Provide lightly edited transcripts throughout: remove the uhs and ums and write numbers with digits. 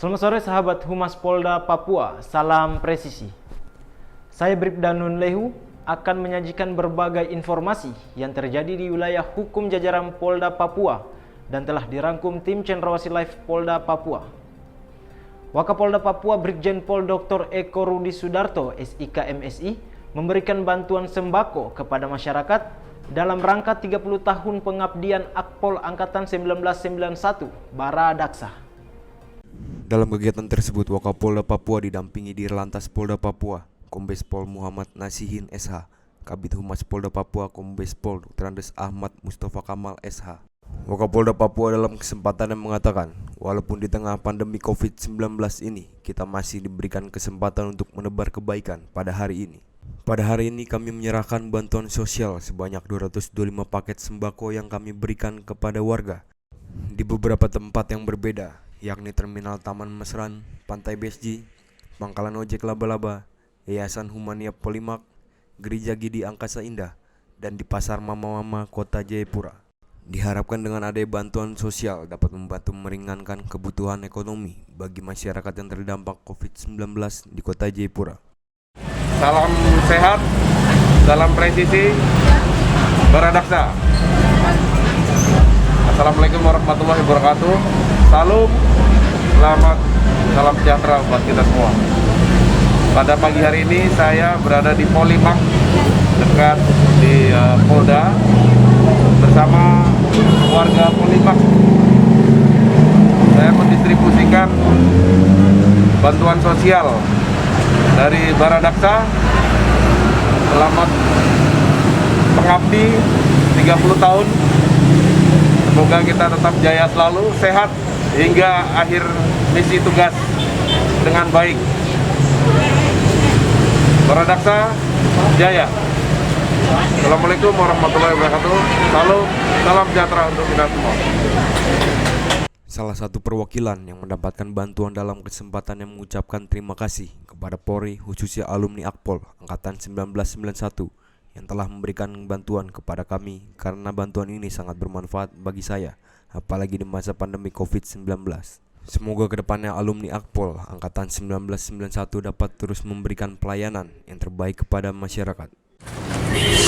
Selamat sore sahabat Humas Polda Papua, salam presisi. Saya Bribda Nun Lehu akan menyajikan berbagai informasi yang terjadi di wilayah hukum jajaran Polda Papua dan telah dirangkum tim Cendrawasih Live Polda Papua. Wakapolda Papua Brigjen Pol Dr. Eko Rudi Sudarto, SIK MSI, memberikan bantuan sembako kepada masyarakat dalam rangka 30 tahun pengabdian Akpol Angkatan 1991, Baradaksa. Dalam kegiatan tersebut, Wakapolda Papua didampingi Dirlantas Polda Papua, Kombes Pol Muhammad Nasihin SH, Kabid Humas Polda Papua, Kombes Pol Dr. Andes Ahmad Mustafa Kamal SH. Wakapolda Papua dalam kesempatan yang mengatakan, walaupun di tengah pandemi COVID-19 ini, kita masih diberikan kesempatan untuk menebar kebaikan pada hari ini. Pada hari ini kami menyerahkan bantuan sosial sebanyak 225 paket sembako yang kami berikan kepada warga di beberapa tempat yang berbeda, yakni Terminal Taman Mesran, Pantai Besji, Pangkalan Ojek Laba-Laba, Yayasan Humania Polimak, Gereja Gidi Angkasa Indah, dan di Pasar Mama-Mama Kota Jayapura. Diharapkan dengan adanya bantuan sosial dapat membantu meringankan kebutuhan ekonomi bagi masyarakat yang terdampak COVID-19 di Kota Jayapura. Salam sehat, salam presisi, Baradaksa. Assalamualaikum warahmatullahi wabarakatuh. Salam, selamat, salam sejahtera buat kita semua. Pada pagi hari ini saya berada di Polimak, dekat di Polda, bersama warga Polimak. Saya mendistribusikan bantuan sosial dari Baradaksa. Selamat pengabdi 30 tahun. Semoga kita tetap jaya selalu, sehat hingga akhir misi tugas dengan baik. Baradaksa jaya. Assalamualaikum warahmatullahi wabarakatuh. Salam sejahtera untuk kita semua. Salah satu perwakilan yang mendapatkan bantuan dalam kesempatan yang mengucapkan terima kasih kepada Polri, khususnya alumni Akpol Angkatan 1991 yang telah memberikan bantuan kepada kami, karena bantuan ini sangat bermanfaat bagi saya, apalagi di masa pandemi COVID-19. Semoga kedepannya alumni Akpol Angkatan 1991 dapat terus memberikan pelayanan yang terbaik kepada masyarakat.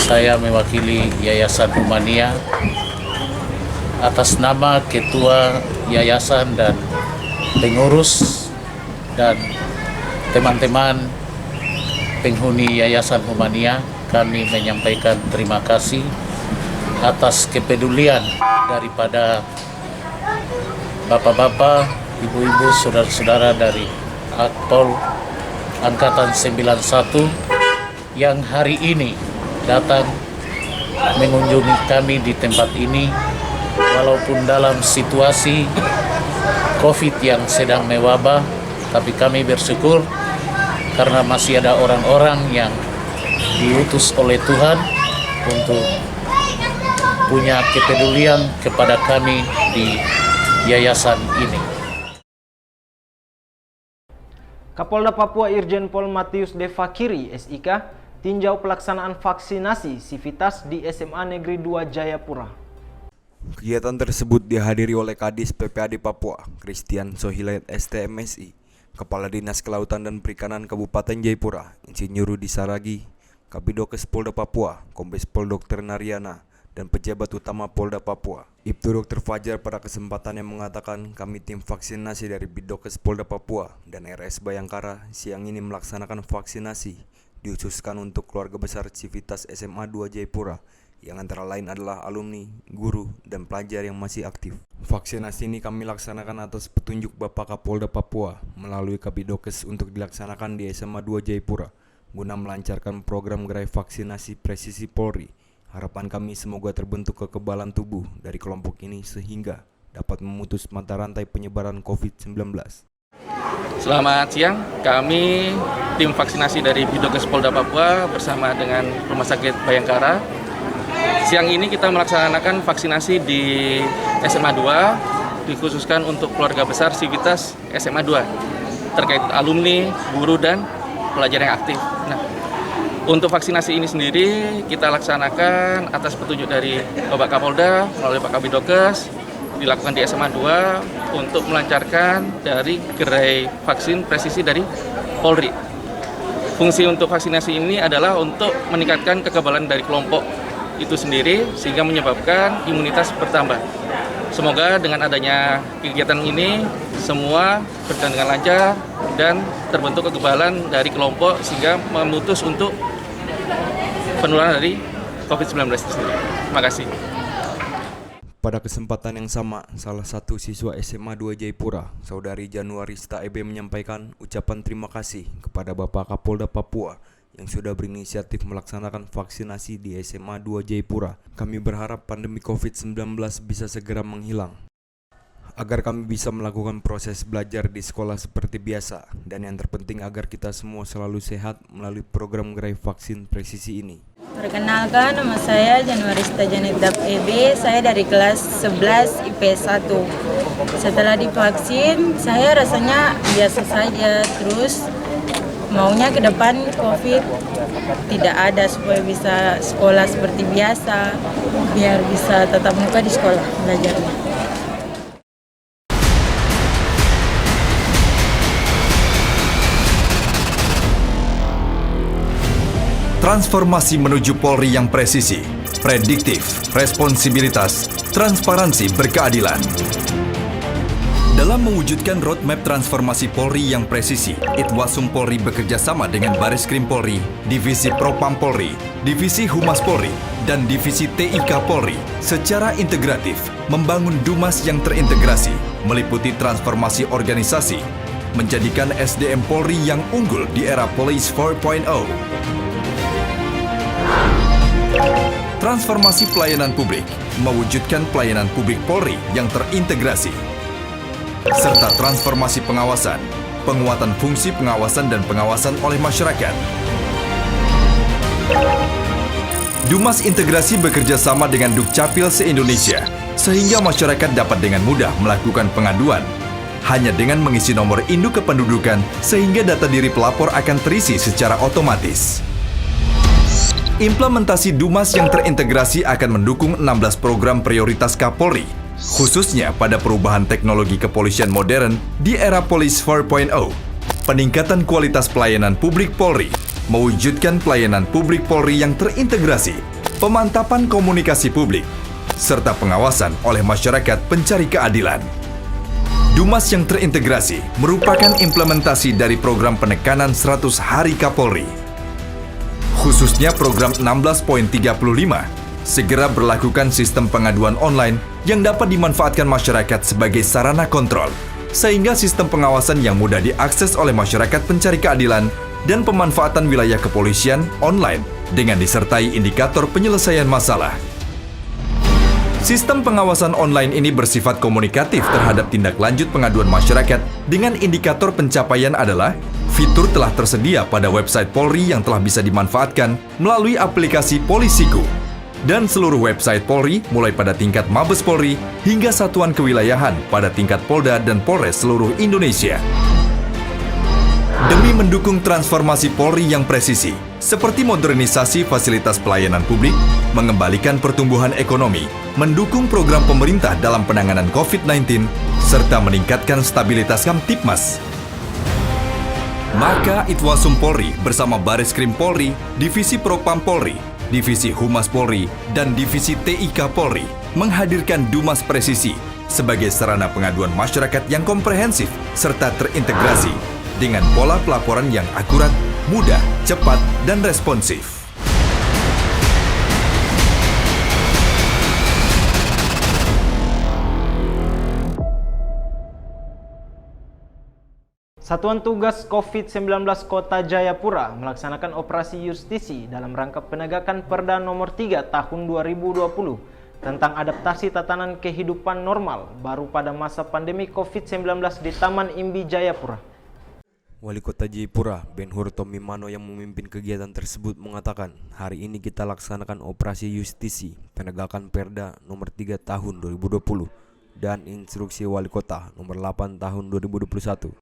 Saya mewakili Yayasan Humania atas nama Ketua Yayasan dan pengurus dan teman-teman penghuni Yayasan Humania. Kami menyampaikan terima kasih atas kepedulian daripada bapak-bapak, ibu-ibu, saudara-saudara dari Akpol Angkatan 91 yang hari ini datang mengunjungi kami di tempat ini, walaupun dalam situasi COVID yang sedang mewabah, tapi kami bersyukur karena masih ada orang-orang yang diutus oleh Tuhan untuk punya kepedulian kepada kami di yayasan ini. Kapolda Papua Irjen Pol Matius Devakiri, SIK, tinjau pelaksanaan vaksinasi Sivitas di SMA Negeri 2 Jayapura. Kegiatan tersebut dihadiri oleh Kadis PPAD Papua, Christian Sohilaid STMSI, Kepala Dinas Kelautan dan Perikanan Kabupaten Jayapura, Insinyur Rudi Saragi, Kabidokes Polda Papua, Kombes Pol Dr. Naryana, dan pejabat utama Polda Papua. Ibtu Dr. Fajar pada kesempatan yang mengatakan, kami tim vaksinasi dari Bidokes Polda Papua dan RS Bayangkara siang ini melaksanakan vaksinasi dihususkan untuk keluarga besar Civitas SMA 2 Jayapura yang antara lain adalah alumni, guru, dan pelajar yang masih aktif. Vaksinasi ini kami laksanakan atas petunjuk Bapak Kapolda Papua melalui Kabidokes untuk dilaksanakan di SMA 2 Jayapura guna melancarkan program gerai vaksinasi presisi Polri. Harapan kami semoga terbentuk kekebalan tubuh dari kelompok ini sehingga dapat memutus mata rantai penyebaran COVID-19. Selamat siang, kami tim vaksinasi dari Bidokes Polda Papua bersama dengan Rumah Sakit Bayangkara. Siang ini kita melaksanakan vaksinasi di SMA 2, dikhususkan untuk keluarga besar Sivitas SMA 2, terkait alumni, guru, dan pelajar yang aktif. Nah, untuk vaksinasi ini sendiri kita laksanakan atas petunjuk dari Bapak Kapolda melalui Pak Kabidokes, dilakukan di SMA 2 untuk melancarkan dari gerai vaksin presisi dari Polri. Fungsi untuk vaksinasi ini adalah untuk meningkatkan kekebalan dari kelompok itu sendiri sehingga menyebabkan imunitas bertambah. Semoga dengan adanya kegiatan ini semua berjalan dengan lancar dan terbentuk kekebalan dari kelompok sehingga memutus untuk penularan dari COVID-19 itu sendiri. Terima kasih. Pada kesempatan yang sama, salah satu siswa SMA 2 Jayapura, Saudari Januarista EB menyampaikan ucapan terima kasih kepada Bapak Kapolda Papua yang sudah berinisiatif melaksanakan vaksinasi di SMA 2 Jayapura. Kami berharap pandemi COVID-19 bisa segera menghilang, agar kami bisa melakukan proses belajar di sekolah seperti biasa, dan yang terpenting agar kita semua selalu sehat melalui program gerai vaksin presisi ini. Perkenalkan, nama saya Januarista Janita EB, saya dari kelas 11 IP 1. Setelah divaksin, saya rasanya biasa saja, terus maunya ke depan COVID tidak ada supaya bisa sekolah seperti biasa, biar bisa tetap muka di sekolah belajarnya. Transformasi menuju Polri yang presisi, prediktif, responsibilitas, transparansi, berkeadilan. Dalam mewujudkan roadmap transformasi Polri yang presisi, Itwasum Polri bekerja sama dengan Bareskrim Polri, Divisi Propam Polri, Divisi Humas Polri, dan Divisi TIK Polri secara integratif membangun Dumas yang terintegrasi, meliputi transformasi organisasi, menjadikan SDM Polri yang unggul di era Police 4.0. Transformasi pelayanan publik, mewujudkan pelayanan publik Polri yang terintegrasi, serta transformasi pengawasan, penguatan fungsi pengawasan dan pengawasan oleh masyarakat. Dumas Integrasi bekerja sama dengan Dukcapil se-Indonesia, sehingga masyarakat dapat dengan mudah melakukan pengaduan, hanya dengan mengisi nomor induk kependudukan, sehingga data diri pelapor akan terisi secara otomatis. Implementasi Dumas yang terintegrasi akan mendukung 16 program prioritas Kapolri, khususnya pada perubahan teknologi kepolisian modern di era Police 4.0, peningkatan kualitas pelayanan publik Polri, mewujudkan pelayanan publik Polri yang terintegrasi, pemantapan komunikasi publik, serta pengawasan oleh masyarakat pencari keadilan. Dumas yang terintegrasi merupakan implementasi dari program penekanan 100 Hari Kapolri, khususnya program 16.35, segera berlakukan sistem pengaduan online yang dapat dimanfaatkan masyarakat sebagai sarana kontrol, sehingga sistem pengawasan yang mudah diakses oleh masyarakat pencari keadilan dan pemanfaatan wilayah kepolisian online dengan disertai indikator penyelesaian masalah. Sistem pengawasan online ini bersifat komunikatif terhadap tindak lanjut pengaduan masyarakat dengan indikator pencapaian adalah fitur telah tersedia pada website Polri yang telah bisa dimanfaatkan melalui aplikasi Polisiku dan seluruh website Polri mulai pada tingkat Mabes Polri hingga satuan kewilayahan pada tingkat Polda dan Polres seluruh Indonesia. Demi mendukung transformasi Polri yang presisi, seperti modernisasi fasilitas pelayanan publik, mengembalikan pertumbuhan ekonomi, mendukung program pemerintah dalam penanganan COVID-19, serta meningkatkan stabilitas Kamtipmas, maka Itwasum Polri bersama Bareskrim Polri, Divisi Propam Polri, Divisi Humas Polri, dan Divisi TIK Polri menghadirkan Dumas Presisi sebagai sarana pengaduan masyarakat yang komprehensif serta terintegrasi dengan pola pelaporan yang akurat, mudah, cepat, dan responsif. Satuan Tugas COVID-19 Kota Jayapura melaksanakan operasi justisi dalam rangka penegakan Perda Nomor 3 Tahun 2020 tentang adaptasi tatanan kehidupan normal baru pada masa pandemi COVID-19 di Taman Imbi Jayapura. Wali Kota Jayapura, Ben-Hur Tomimano yang memimpin kegiatan tersebut mengatakan, hari ini kita laksanakan operasi justisi penegakan Perda Nomor 3 Tahun 2020 dan Instruksi Wali Kota Nomor 8 Tahun 2021.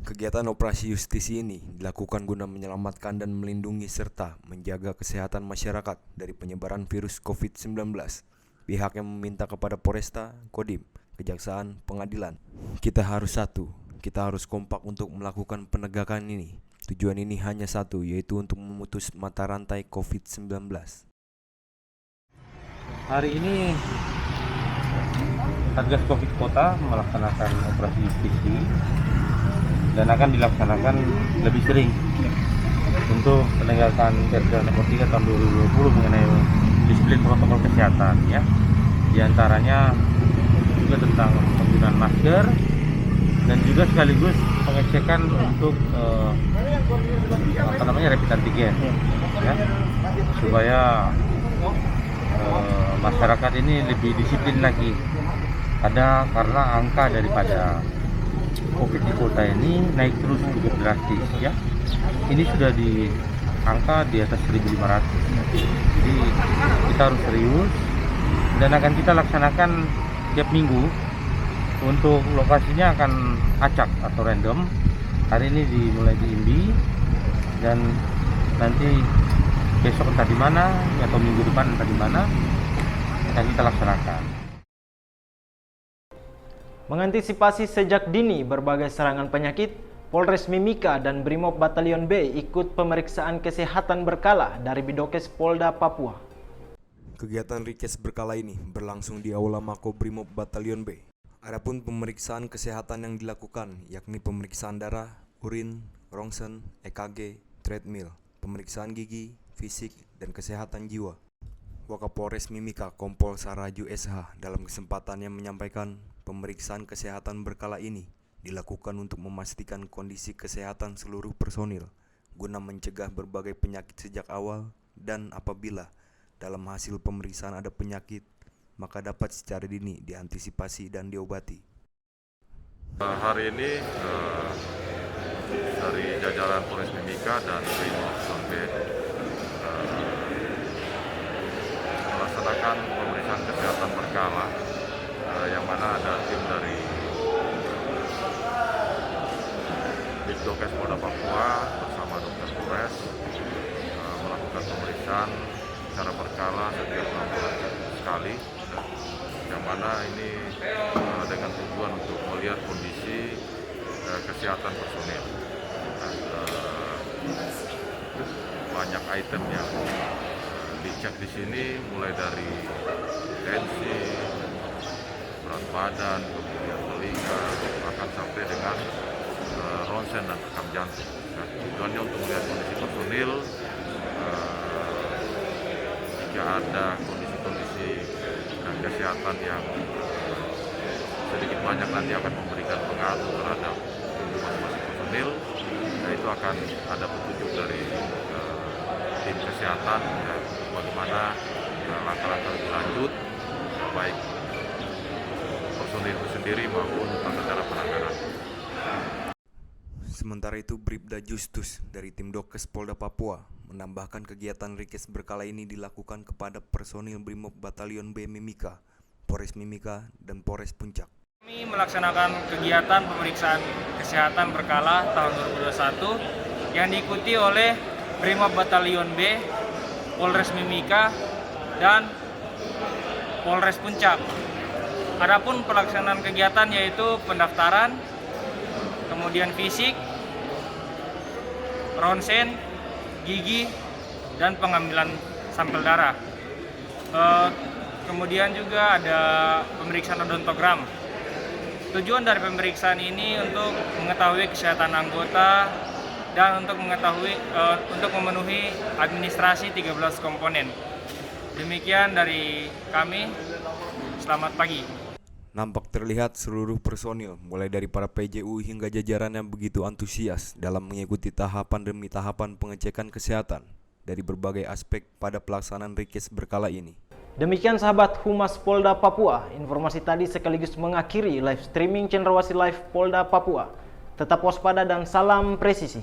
Kegiatan operasi justisi ini dilakukan guna menyelamatkan dan melindungi serta menjaga kesehatan masyarakat dari penyebaran virus COVID-19. Pihaknya meminta kepada Polresta, Kodim, kejaksaan, pengadilan. Kita harus satu, kita harus kompak untuk melakukan penegakan ini. Tujuan ini hanya satu, yaitu untuk memutus mata rantai COVID-19. Hari ini Satgas Covid Kota melaksanakan operasi justisi dan akan dilaksanakan lebih sering untuk penegakan Perda Nomor 3 Tahun 2020 mengenai disiplin protokol kesehatan, ya. Di antaranya juga tentang penggunaan masker dan juga sekaligus pengecekan untuk rapid antigen, ya, supaya masyarakat ini lebih disiplin lagi. Karena angka daripada COVID di kota ini naik terus cukup drastis, ya. Ini sudah di angka di atas 1.500. Jadi kita harus serius dan akan kita laksanakan tiap minggu. Untuk lokasinya akan acak atau random. Hari ini dimulai di Imbi dan nanti besok entah di mana atau minggu depan entah di mana akan kita laksanakan. Mengantisipasi sejak dini berbagai serangan penyakit, Polres Mimika dan Brimob Batalion B ikut pemeriksaan kesehatan berkala dari Bidokes Polda Papua. Kegiatan Rikes berkala ini berlangsung di Aula Mako Brimob Batalion B. Adapun pemeriksaan kesehatan yang dilakukan yakni pemeriksaan darah, urin, rongsen, EKG, treadmill, pemeriksaan gigi, fisik, dan kesehatan jiwa. Wakapolres Mimika Kompol Saraju SH dalam kesempatannya menyampaikan pemeriksaan kesehatan berkala ini dilakukan untuk memastikan kondisi kesehatan seluruh personil guna mencegah berbagai penyakit sejak awal, dan apabila dalam hasil pemeriksaan ada penyakit maka dapat secara dini diantisipasi dan diobati. Hari ini dari jajaran Polres Mimika dan Brimob B melaksanakan pemeriksaan kesehatan berkala yang mana ada tim dari Bidokes Polda Papua bersama Dr. Polres melakukan pemeriksaan secara berkala setiap 6 bulan sekali, yang mana ini dengan tujuan untuk melihat kondisi kesehatan personil. Banyak item yang dicek di sini, mulai dari tensi, berat badan, kemudian telinga, bahkan sampai dengan ronsen dan rekam jantung. Nah, tujuannya untuk melihat kondisi personil. Jika ada kondisi-kondisi kesehatan yang sedikit banyak nanti akan memberikan pengaruh terhadap masing-masing personil, nah itu akan ada petunjuk dari tim kesehatan, ya, bagaimana langkah-langkah lebih lanjut baik personil itu sendiri maupun tata cara penanganan. Sementara itu, Bribda Justus dari tim Dokes Polda Papua menambahkan kegiatan Rikes berkala ini dilakukan kepada personil Brimob Batalion B Mimika, Polres Mimika, dan Polres Puncak. Kami melaksanakan kegiatan pemeriksaan kesehatan berkala tahun 2021 yang diikuti oleh Brimob Batalion B, Polres Mimika, dan Polres Puncak. Adapun pelaksanaan kegiatan yaitu pendaftaran, kemudian fisik, ronsen, gigi, dan pengambilan sampel darah. Kemudian juga ada pemeriksaan odontogram. Tujuan dari pemeriksaan ini untuk mengetahui kesehatan anggota dan untuk memenuhi administrasi 13 komponen. Demikian dari kami. Selamat pagi. Nampak terlihat seluruh personil, mulai dari para PJU hingga jajaran yang begitu antusias dalam mengikuti tahapan demi tahapan pengecekan kesehatan dari berbagai aspek pada pelaksanaan Rikes berkala ini. Demikian sahabat Humas Polda Papua, informasi tadi sekaligus mengakhiri live streaming Cenderawasih Live Polda Papua. Tetap waspada dan salam presisi.